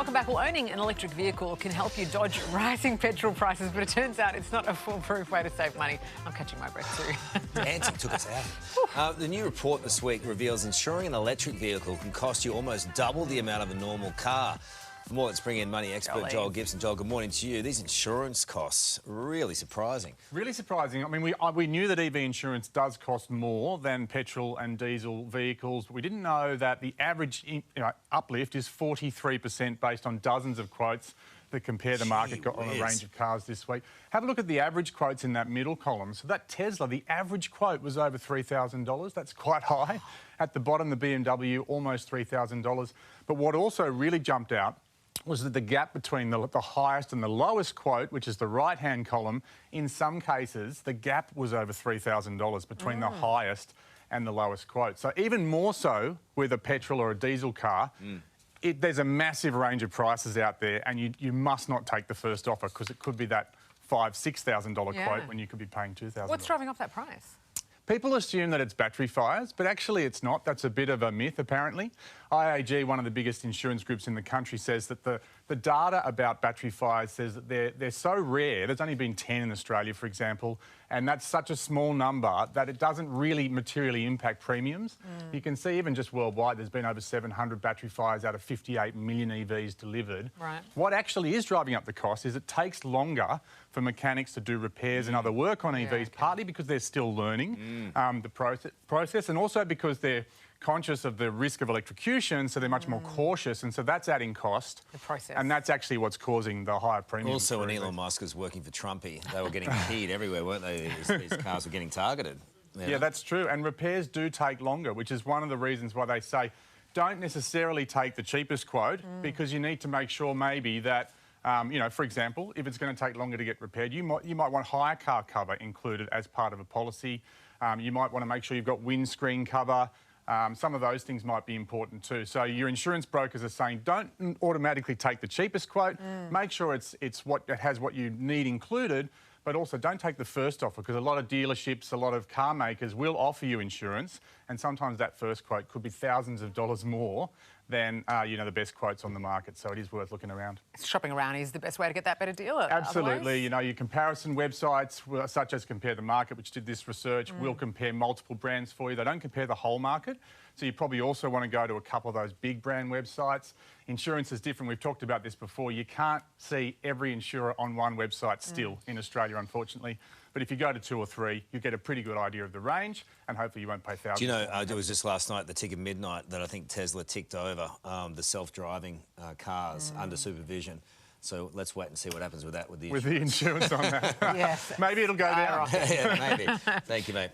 Welcome back. Well, owning an electric vehicle can help you dodge rising petrol prices, but it turns out it's not a foolproof way to save money. I'm catching my breath too. Nancy took us out. The new report this week reveals insuring an electric vehicle can cost you almost double the amount of a normal car. For more, let's bring in money expert Joel Gibson. Joel, good morning to you. These insurance costs, really surprising. Really surprising. I mean, we knew that EV insurance does cost more than petrol and diesel vehicles, but we didn't know that the average uplift is 43% based on dozens of quotes that compare the market on a range of cars this week. Have a look at the average quotes in that middle column. So that Tesla, the average quote was over $3,000. That's quite high. At the bottom, the BMW, almost $3,000. But what also really jumped out was that the gap between the highest and the lowest quote, which is the right-hand column, in some cases, the gap was over $3,000 between the highest and the lowest quote. So even more so with a petrol or a diesel car, there's a massive range of prices out there, and you must not take the first offer because it could be that $5,000, $6,000 quote when you could be paying $2,000. What's driving up that price? People assume that it's battery fires, but actually it's not. That's a bit of a myth, apparently. IAG, one of the biggest insurance groups in the country, says that the data about battery fires says that they're so rare. There's only been 10 in Australia, for example, and that's such a small number that it doesn't really materially impact premiums. You can see even just worldwide, there's been over 700 battery fires out of 58 million EVs delivered. Right. What actually is driving up the cost is it takes longer for mechanics to do repairs and other work on EVs, partly because they're still learning the process, and also because they're conscious of the risk of electrocution, so they're much more cautious, and so that's adding cost. The process. And that's actually what's causing the higher premium. Also, when Elon Musk was working for Trumpy, they were getting keyed everywhere, weren't they? These cars were getting targeted. Yeah, that's true. And repairs do take longer, which is one of the reasons why they say don't necessarily take the cheapest quote, because you need to make sure maybe that for example, if it's going to take longer to get repaired, you might want hire car cover included as part of a policy. You might want to make sure you've got windscreen cover. Some of those things might be important too. So your insurance brokers are saying don't automatically take the cheapest quote. Make sure it has what you need included, but also don't take the first offer, because a lot of dealerships, a lot of car makers will offer you insurance, and sometimes that first quote could be thousands of dollars more than the best quotes on the market. So it is worth looking around. Shopping around is the best way to get that better deal. Absolutely. Otherwise... your comparison websites, such as Compare the Market, which did this research, will compare multiple brands for you. They don't compare the whole market. So you probably also want to go to a couple of those big brand websites. Insurance is different. We've talked about this before. You can't see every insurer on one website still in Australia, unfortunately. But if you go to 2 or 3, you get a pretty good idea of the range, and hopefully you won't pay thousands. Do you know, it was just last night, the tick of midnight, that I think Tesla ticked over the self-driving cars under supervision. So let's wait and see what happens with that with the insurance. With the insurance on that. Yes. Maybe it'll go down. Yeah, maybe. Thank you, mate.